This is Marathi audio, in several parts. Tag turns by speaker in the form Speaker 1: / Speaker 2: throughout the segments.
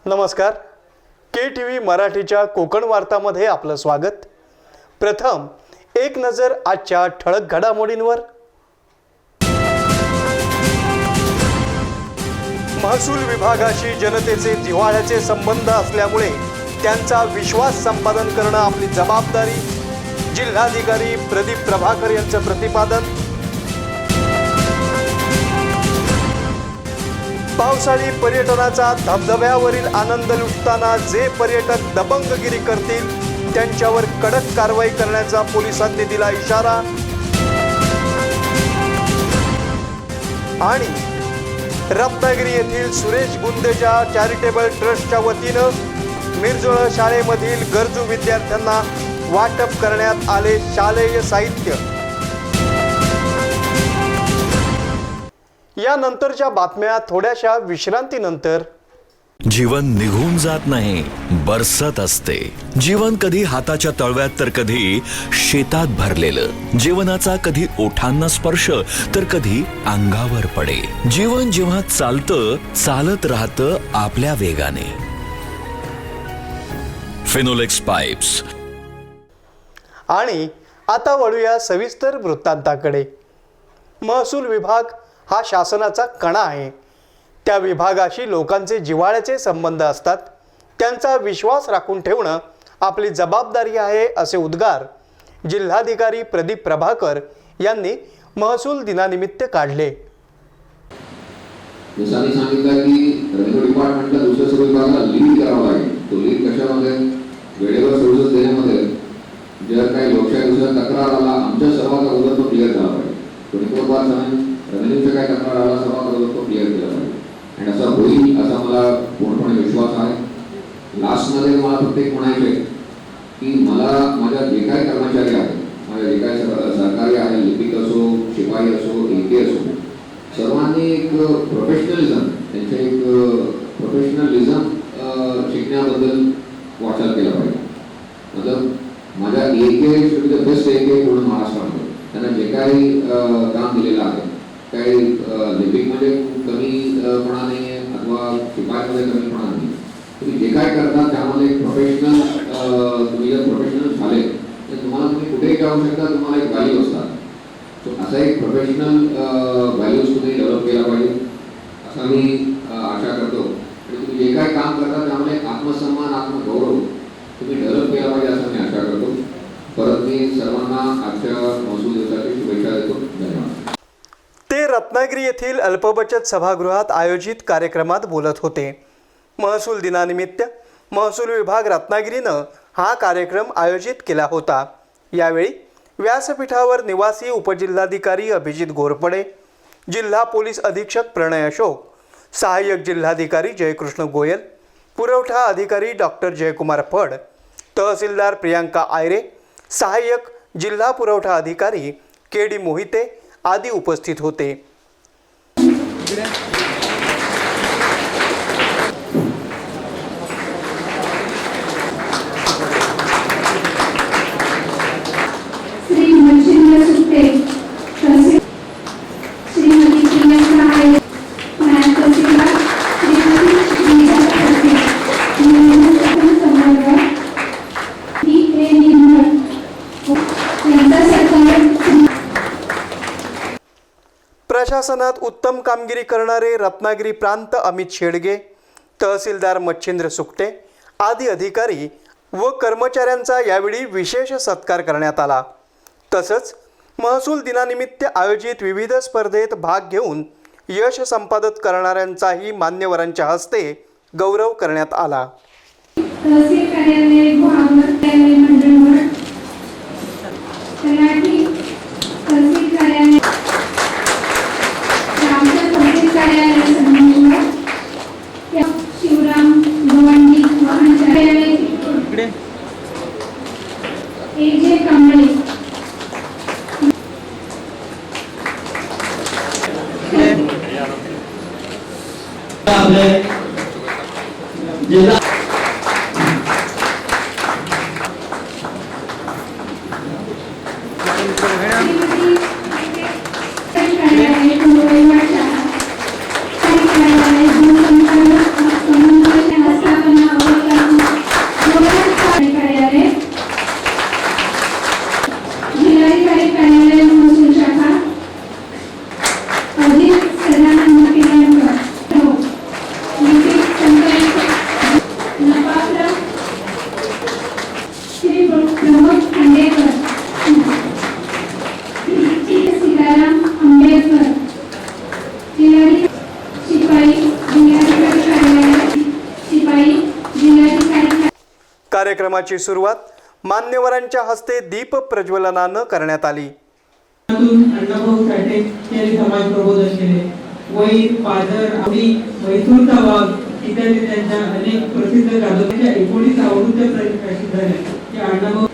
Speaker 1: नमस्कार. KTV मराठीच्या कोकण वार्तामध्ये आपलं स्वागत. प्रथम एक नजर आजच्या ठळक घडामोडींवर. महसूल विभागाशी जनतेचे जिव्हाळ्याचे संबंध असल्यामुळे त्यांचा विश्वास संपादन करणं आपली जबाबदारी. जिल्हाधिकारी प्रदीप प्रभाकर यांचं प्रतिपादन. पावसाळी पर्यटनाचा धबधब्यावरील आनंद लुटताना जे पर्यटक दबंगगिरी करतील त्यांच्यावर कडक कारवाई करण्याचा पोलिसांनी दिला इशारा. आणि रत्नागिरी येथील सुरेश गुंदेजा चॅरिटेबल ट्रस्टच्या वतीनं मिरजोळ शाळेमधील गरजू विद्यार्थ्यांना वाटप करण्यात आले शालेय साहित्य. यानंतरच्या बातम्या थोड्याशा विश्रांतीनंतर.
Speaker 2: जीवन निघून जात नाही, बरसत असते. जीवन कधी हाताच्या तळव्यात तर कधी शेतात भरलेलं. जीवनाचा कधी ओठांना स्पर्श तर कधी अंगावर पडे. जीवन जेव्हा चालतं चालत राहतं आपल्या वेगाने. फिनोलेक्स पाइप्स.
Speaker 1: आणि आता वळूया सविस्तर वृत्तांताकडे. महसूल विभाग हा शासनाचा कणा आहे. त्या विभागाशी लोकांचे जिव्हाळ्याचे संबंध असतात. त्यांचा विश्वास राखून ठेवणं आपली जबाबदारी आहे असे उद्गार जिल्हाधिकारी प्रदीप प्रभाकर यांनी महसूल दिनानिमित्त काढले.
Speaker 3: जसं सांगितलं की रेव्हेन्यू डिपार्टमेंटला दुसऱ्या सर्व विभागाला लीड करावा लागेल. तो लीड कशामध्ये? वेळेवर सर्व्हिस देण्यामध्ये. जर काही लोकशाहीनुसार तक्रार आला आमच्या सर्वांचा अगोदर तो क्लिअर झाला पाहिजे. 24/7 रेव्हेन्यूचा काय तक्रार आला सर्वांचा अगोदर तो क्लिअर केला पाहिजे. आणि असं होईल असा मला पूर्णपणे विश्वास आहे. लास्टमध्ये मला प्रत्येक म्हणायचे की मला माझ्या जे काही कर्मचारी आहेत, माझ्या जे काही सरकारी आहे, लिपिक असो, शिपाई असो, AK असो, सर्वांनी एक प्रोफेशनलिझम, त्यांचे एक प्रोफेशनलिझम शिकण्याबद्दल वाटचाल केला पाहिजे. मतलब माझ्या AK should be the best AK पूर्ण महाराष्ट्रामध्ये. त्यांना जे काही काम दिलेलं आहे, काही लिपिकमध्ये कमीपणा नाही आहे अथवा शिपाईमध्ये कमीपणा नाही. तुम्ही जे काय करता त्यामध्ये एक प्रोफेशनल, तुम्ही जर प्रोफेशनल झाले तर तुम्हाला तुम्ही कुठेही जाऊ शकता, तुम्हाला एक व्हॅल्यू असतात. सो असा एक प्रोफेशनल व्हॅल्यूज तुम्ही डेव्हलप केला पाहिजे असं मी आशा करतो. आणि तुम्ही जे काय काम करता त्यामध्ये आत्मसन्मान, आत्मगौरव तुम्ही डेव्हलप केला पाहिजे असं मी आशा करतो. परत मी सर्वांना आजच्या महसूल दिवसाची शुभेच्छा देतो. धन्यवाद.
Speaker 1: ते रत्नागिरी येथील अल्पबचत सभागृहात आयोजित कार्यक्रमात बोलत होते. महसूल दिनानिमित्त महसूल विभाग रत्नागिरीनं हा कार्यक्रम आयोजित केला होता. यावेळी व्यासपीठावर निवासी उपजिल्हाधिकारी अभिजित घोरपडे, जिल्हा पोलीस अधीक्षक प्रणय अशोक, सहाय्यक जिल्हाधिकारी जयकृष्ण गोयल, पुरवठा अधिकारी डॉक्टर जयकुमार फड, तहसीलदार प्रियांका आयरे, सहाय्यक जिल्हा पुरवठा अधिकारी KD मोहिते आदी उपस्थित होते. प्रशासनात उत्तम कामगिरी करणारे रत्नागिरी प्रांत अमित शेडगे, तहसीलदार मच्छिंद्र सुकटे आदी अधिकारी व कर्मचाऱ्यांचा यावेळी विशेष सत्कार करण्यात आला. तसंच महसूल दिनानिमित्त आयोजित विविध स्पर्धेत भाग घेऊन यश संपादित करणाऱ्यांचाही मान्यवरांच्या हस्ते गौरव करण्यात आला.
Speaker 4: तहसील कार्यालय मंडळ तलाठी तहसील कार्यालय तहसील कार्यालय शिवराम गवंडी कार्यालय AJ कांबळे जिल्हा शिपाई जिल्हाधिकारी कार्यालय शिपाई जिल्हाधिकारी
Speaker 1: कार्यक्रमाची सुरुवात मान्यवरांच्या हस्ते दीप प्रज्वलनानं करण्यात आली.
Speaker 5: अण्णाभाऊ साठे यांनी समाज प्रबोधन केले. वैर पादर आवडी मैथुनचा वाघ इत्यादी त्यांच्या अनेक प्रसिद्ध कादंबऱ्या 19 आवृत्त्या प्रकाशित झाल्या. या अण्णाभाऊ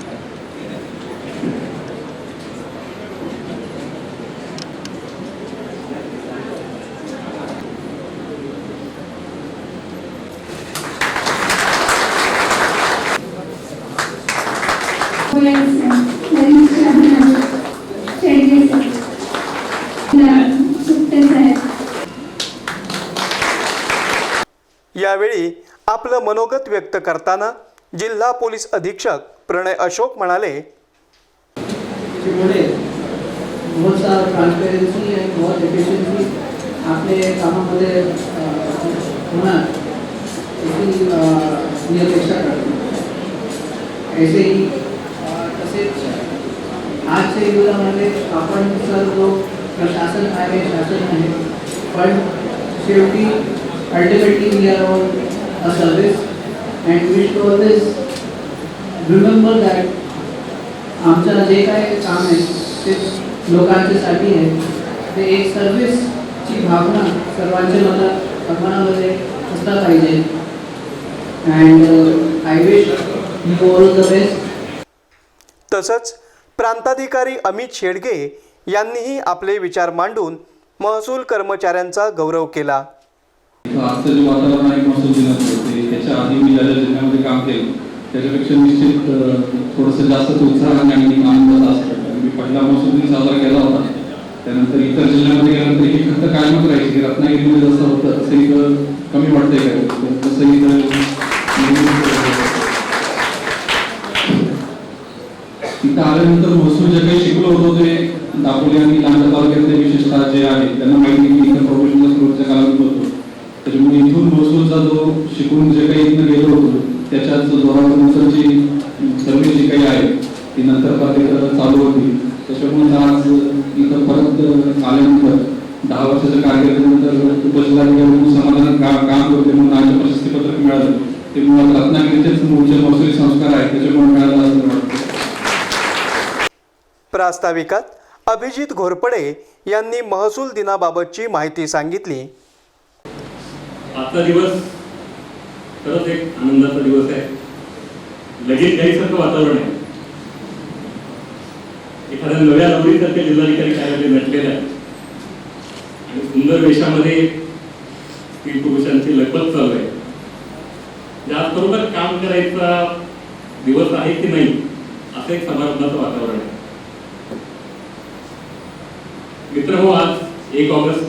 Speaker 1: यावेळी आपलं मनोगत व्यक्त करताना जिल्हा पोलीस अधीक्षक प्रणय अशोक म्हणाले,
Speaker 6: मुळे बहुत सारा ट्रांसपेरेंसी आणि बहुत एफिशिएंसी आपले कामामध्ये होणार याची मी अपेक्षा करतो. ऐसेही तसेच आजच्या युगामध्ये आपण सर्व प्रशासन आहे, शासन आहे, पण शेवटी ultimately we are on a service and we should always remember that आमचं जे काय काम आहे ते लोकांच्यासाठी आहे. ते एक सर्व्हिसची भावना सर्वांच्या मनामध्ये असला पाहिजे. And I wish you all the best.
Speaker 1: तसंच प्रांताधिकारी अमित शेडगे यांनीही आपले विचार मांडून महसूल कर्मचाऱ्यांचा गौरव केला.
Speaker 7: आजचं जे वातावरण आहे महसूल दिनाचं त्याच्या आधी मी ज्या जिल्ह्यामध्ये काम केलं त्याच्यापेक्षा निश्चित थोडंसं जास्त उत्साहाने आणि आनंदाचा असतं. मी पहिला महसूल दिन साजरा केला होता, त्यानंतर इतर जिल्ह्यामध्ये गेल्यानंतर ही खंत कायमच राहायची की रत्नागिरीमध्ये जसं होतं तसं इथं कमी वाटतंय काय, तसं इथं आल्यानंतर महसूल जे काही शिकलो होतो ते दापोली आणि लांजा तालुक्यातले विशेषतः जे आहे त्यांना माहिती की इथं प्रोफेशनल स्कूलच्या कालावधीत होतो. त्याच्यामुळे इथून महसूलचा जो शिकून जे काही इथं गेलो होतो त्याच्याच जोरावर जी सर्व्हिस जी काही आहे ती नंतर परत इथं चालू होती. त्याच्यामुळे आज इथं परत आल्यानंतर 10 वर्षाच्या कारकिर्दीनंतर उपजिल्हाधिकारी म्हणून समाधान काम करते म्हणून आज प्रशस्तीपत्रक मिळालं. ते मुळात रत्नागिरीचेच मूळचे महसुली संस्कार आहेत त्याच्यामुळे मिळालं असं वाटतं.
Speaker 1: प्रास्ताविकात अभिजित घोरपडे यांनी महसूल दिनाबाबतची माहिती सांगितली.
Speaker 8: आजचा दिवस खरंच एक आनंदाचा दिवस आहे. लगेच घ्यायसारखं वातावरण आहे. एखाद्या नव्या नवरीसारख्या जिल्हाधिकारी कार्यालय नटलेलं आहे आणि सुंदर वेशामध्ये स्त्री पुरुषांची लगबग चालू आहे. त्याचबरोबर काम करायचा दिवस आहे की नाही असं एक समारंभाचं वातावरण आहे. मित्रहो, आज 1 ऑगस्ट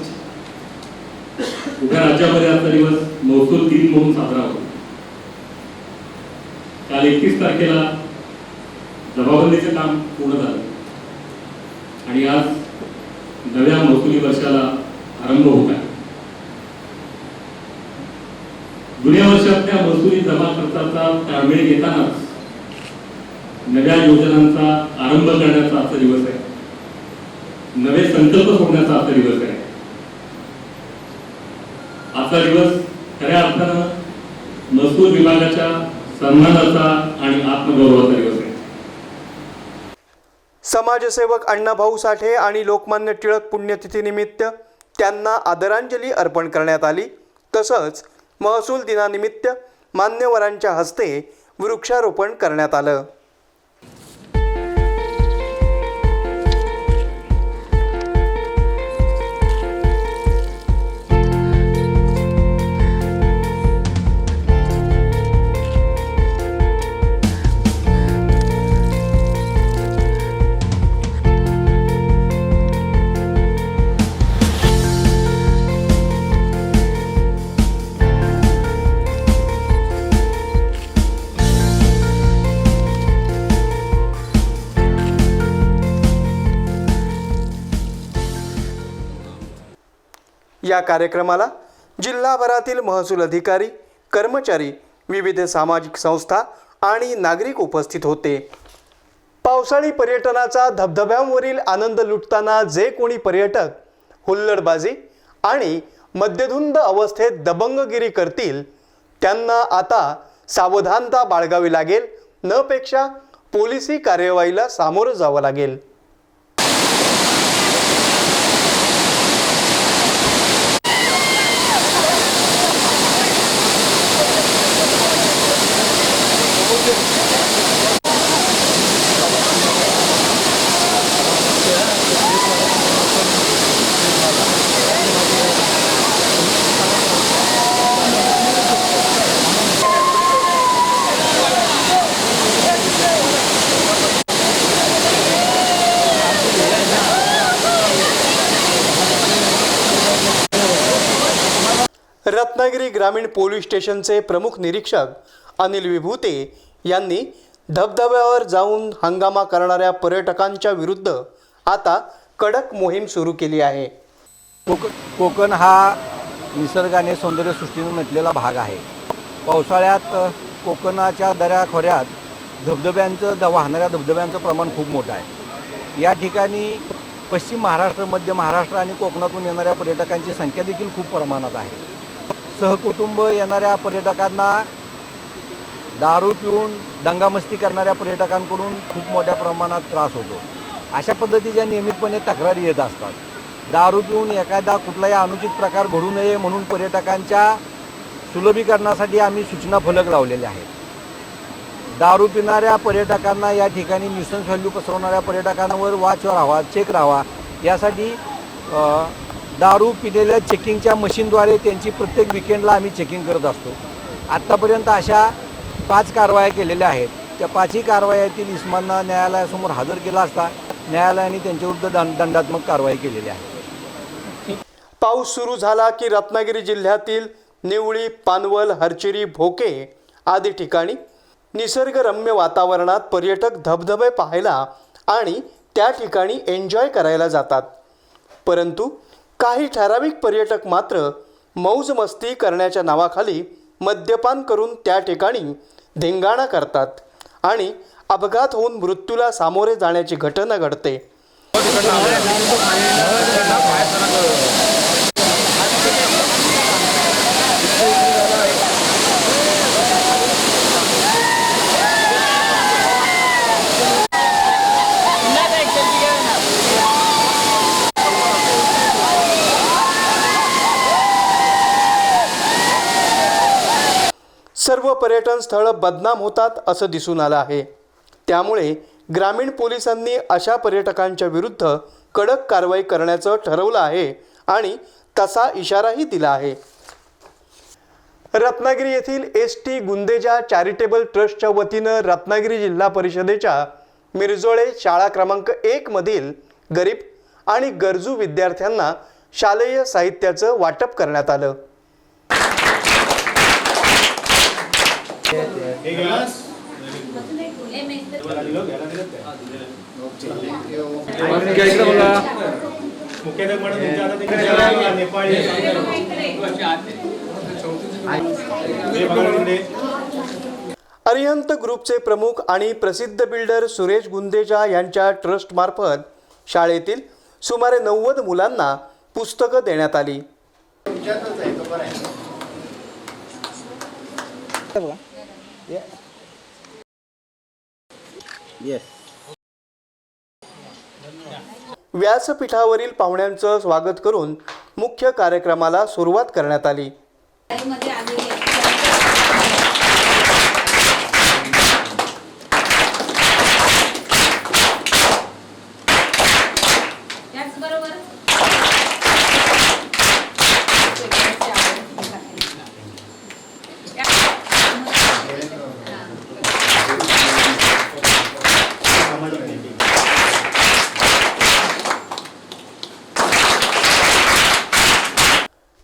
Speaker 8: उभ्या राज्यामध्ये आजचा दिवस महसूल दिन म्हणून साजरा होतो. काल 31 तारखेला जमाबंदीचं काम पूर्ण झालं आणि आज नव्या महसुली वर्षाला आरंभ होत आहे. जुन्या वर्षातल्या महसुली जमा खर्चाचा ताळमेळ घेतानाच नव्या योजनांचा आरंभ करण्याचा आजचा दिवस आहे. नवे संकल्प सोडण्याचा आजचा दिवस आहे. आजचा दिवस खऱ्या अर्थानं महसूल विभागाच्या सन्मानाचा आणि आत्मगौरवाचा दिवस आहे.
Speaker 1: समाजसेवक अण्णाभाऊ साठे आणि लोकमान्य टिळक पुण्यतिथीनिमित्त त्यांना आदरांजली अर्पण करण्यात आली. तसंच महसूल दिनानिमित्त मान्यवरांच्या हस्ते वृक्षारोपण करण्यात आलं. या कार्यक्रमाला जिल्हाभरातील महसूल अधिकारी, कर्मचारी, विविध सामाजिक संस्था आणि नागरिक उपस्थित होते. पावसाळी पर्यटनाचा धबधब्यांवरील आनंद लुटताना जे कोणी पर्यटक हुल्लडबाजी आणि मद्यधुंद अवस्थेत दबंगगिरी करतील त्यांना आता सावधानता बाळगावी लागेल, न पेक्षा पोलिसी कार्यवाहीला सामोरं जावं लागेल. रत्नागिरी ग्रामीण पोलीस स्टेशनचे प्रमुख निरीक्षक अनिल विभूते यांनी धबधब्यावर जाऊन हंगामा करणाऱ्या पर्यटकांच्या विरुद्ध आता कडक मोहीम सुरू केली आहे.
Speaker 9: कोकण हा निसर्गाने सौंदर्यसृष्टीने नटलेला भाग आहे. पावसाळ्यात कोकणाच्या दऱ्याखोऱ्यात वाहणाऱ्या धबधब्यांचं प्रमाण खूप मोठं आहे. या ठिकाणी पश्चिम महाराष्ट्र, मध्य महाराष्ट्र आणि कोकणातून येणाऱ्या पर्यटकांची संख्या देखील खूप प्रमाणात आहे. सहकुटुंब येणाऱ्या पर्यटकांना दारू पिऊन दंगामस्ती करणाऱ्या पर्यटकांकडून खूप मोठ्या प्रमाणात त्रास होतो. अशा पद्धतीच्या नियमितपणे तक्रारी येत असतात. दारू पिऊन एखादा कुठलाही अनुचित प्रकार घडू नये म्हणून पर्यटकांच्या सुलभीकरणासाठी आम्ही सूचना फलक लावलेले आहेत. दारू पिणाऱ्या पर्यटकांना या ठिकाणी न्यूसन्स व्हॅल्यू पसरवणाऱ्या पर्यटकांवर वॉच राहावा, चेक राहावा, यासाठी दारू पिलेल्या चेकिंगच्या मशीनद्वारे त्यांची प्रत्येक विकेंडला आम्ही चेकिंग करत असतो. आत्तापर्यंत अशा 5 कारवाया केलेल्या आहेत. त्या 5ही कारवायातील इस्मांना न्यायालयासमोर हजर केला असता न्यायालयाने त्यांच्याविरुद्ध दंडात्मक कारवाई केलेली आहे.
Speaker 1: पाऊस सुरू झाला की रत्नागिरी जिल्ह्यातील निवळी, पानवल, हरचिरी, भोके आदी ठिकाणी निसर्गरम्य वातावरणात पर्यटक धबधबे पाहायला आणि त्या ठिकाणी एन्जॉय करायला जातात. परंतु काही ठराविक पर्यटक मात्र मौज मस्ती करण्याच्या नावाखाली मद्यपान करून त्या ठिकाणी धिंगाणा करतात आणि अपघात होऊन मृत्यूला सामोरे जाण्याची घटना घडते. सर्व पर्यटन स्थळं बदनाम होतात असं दिसून आलं आहे. त्यामुळे ग्रामीण पोलिसांनी अशा पर्यटकांच्या विरुद्ध कडक कारवाई करण्याचं ठरवलं आहे आणि तसा इशाराही दिला आहे. रत्नागिरी येथील एस.टी. गुंदेजा चॅरिटेबल ट्रस्टच्या वतीनं रत्नागिरी जिल्हा परिषदेच्या मिरजोळे शाळा क्रमांक 1 मधील गरीब आणि गरजू विद्यार्थ्यांना शालेय साहित्याचं वाटप करण्यात आलं. अरिहंत ग्रुपचे प्रमुख आणि प्रसिद्ध बिल्डर सुरेश गुंदेजा यांच्या ट्रस्टमार्फत शाळेतील सुमारे 90 मुलांना पुस्तकं देण्यात आली. व्यासपीठावरील पाहुण्यांचं स्वागत करून मुख्य कार्यक्रमाला सुरुवात करण्यात आली.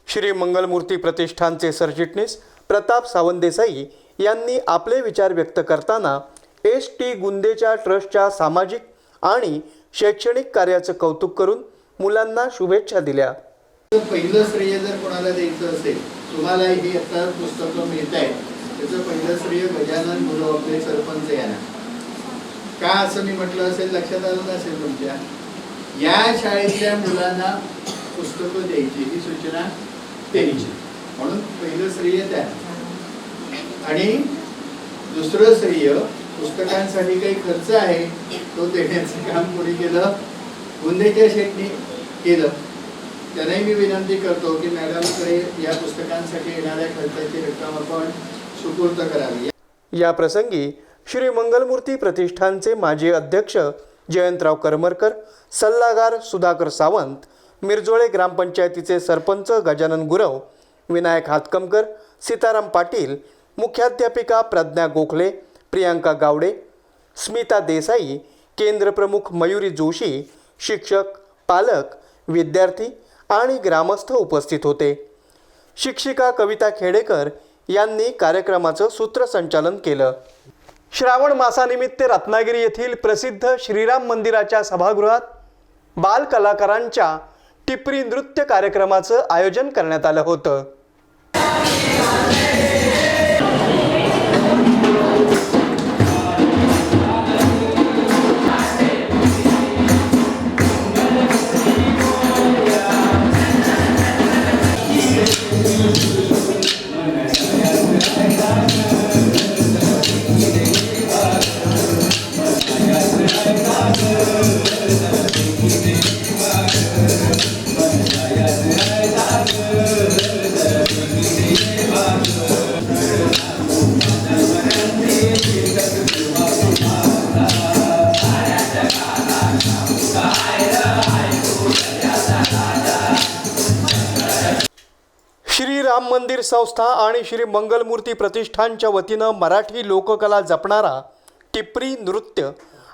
Speaker 1: श्री मंगलमूर्ती प्रतिष्ठानचे सरचिटणीस प्रताप सावंत देसाई यांनी आपले विचार व्यक्त करताना एस.टी. गुंदेजा ट्रस्टच्या सामाजिक आणि शैक्षणिक कार्याचं कौतुक करून मुलांना शुभेच्छा दिल्या.
Speaker 10: पहिलं श्रेय जर कोणाला द्यायचं असेल, तुम्हाला ही आता पुस्तकं मिळत आहेत, त्याचं पहिलं श्रेय गजानन गुरु आपले सरपंच यांना. का असं मी म्हटलं असेल, लक्षात आलं नसेल तुमच्या. या शाळेतल्या मुलांना पुस्तकं द्यायची ही सूचना त्यांची, म्हणून पहिलं श्रेय त्या. आणि दुसरं श्रेय पुस्तकांसाठी काही खर्च आहे तो देण्याचं काम कोणी केलं, गुंदेच्या शेटने केलं. त्यांनाही मी विनंती करतो की मॅडमकडे या पुस्तकांसाठी येणाऱ्या खर्चाची रक्कम आपण सुपूर्द करावी.
Speaker 1: या प्रसंगी श्री मंगलमूर्ती प्रतिष्ठानचे माजी अध्यक्ष जयंतराव करमरकर, सल्लागार सुधाकर सावंत, मिरजोळे ग्रामपंचायतीचे सरपंच गजानन गुरव, विनायक हातकमकर, सीताराम पाटील, मुख्याध्यापिका प्रज्ञा गोखले, प्रियांका गावडे, स्मिता देसाई, केंद्र प्रमुख मयुरी जोशी, शिक्षक, पालक, विद्यार्थी आणि ग्रामस्थ उपस्थित होते. शिक्षिका कविता खेडेकर यांनी कार्यक्रमाचं सूत्रसंचालन केलं. श्रावण मासानिमित्त रत्नागिरी येथील प्रसिद्ध श्रीराम मंदिराच्या सभागृहात बाल कलाकारांच्या टिपरी नृत्य कार्यक्रमाचं आयोजन करण्यात आलं होतं. श्री राम मंदिर संस्था आणि श्री मंगलमूर्ती प्रतिष्ठानच्या वतीनं मराठी लोककला जपणारा टिपरी नृत्य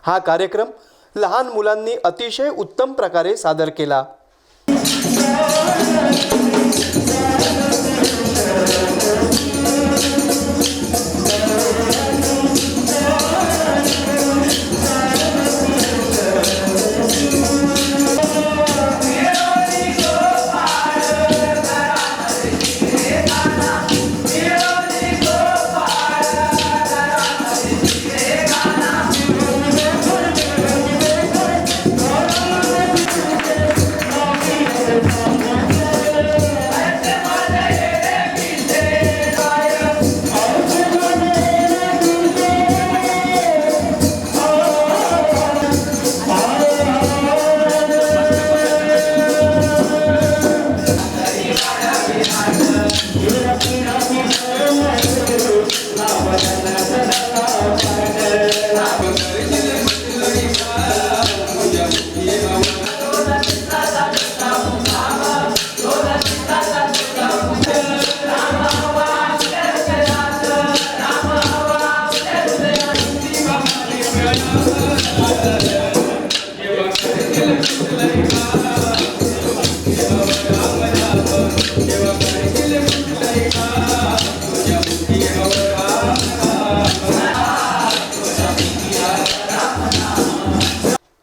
Speaker 1: हा कार्यक्रम लहान मुलांनी अतिशय उत्तम प्रकारे सादर केला.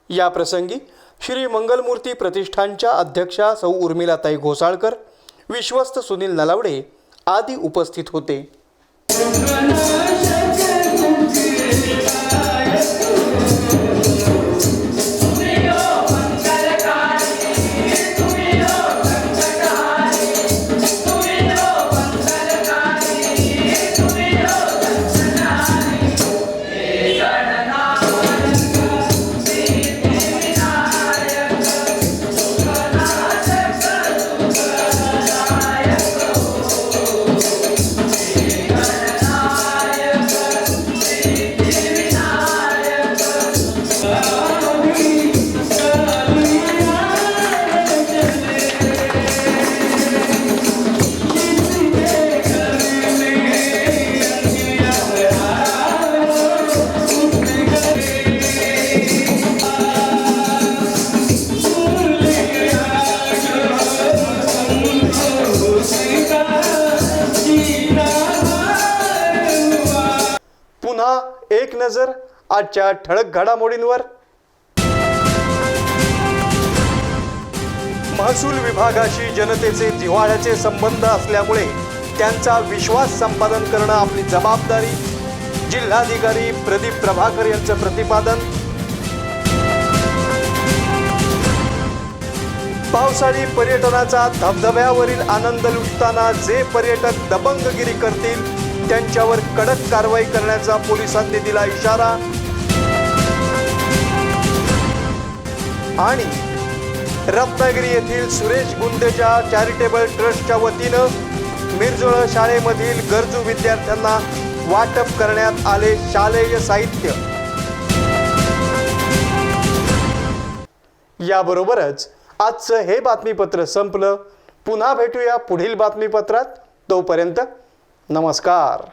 Speaker 1: या प्रसंगी श्री मंगलमूर्ती प्रतिष्ठानच्या अध्यक्षा सौ उर्मिलाताई घोसाळकर, विश्वस्त सुनील नलावडे आदी उपस्थित होते. पुन्हा एक नजर आजच्या ठळक घडामोडींवर. महसूल विभागाशी जनतेचे जिव्हाळ्याचे संबंध असल्यामुळे त्यांचा विश्वास संपादन करणं आपली जबाबदारी, जिल्हाधिकारी प्रदीप प्रभाकर यांचं प्रतिपादन. पावसाळी पर्यटनाचा धबधब्यावरील आनंद लुटताना जे पर्यटक दबंगगिरी करतील त्यांच्यावर कडक कारवाई करण्याचा पोलिसांनी दिला इशारा. आणि रत्नागिरी येथील सुरेश गुंदेजा चॅरिटेबल ट्रस्टच्या वतीनं मिरजोळ शाळेमधील गरजू विद्यार्थ्यांना वाटप करण्यात आले शालेय साहित्य. याबरोबरच आजचं हे बातमीपत्र संपलं. पुन्हा भेटूया पुढील बातमीपत्रात. तोपर्यंत नमस्कार.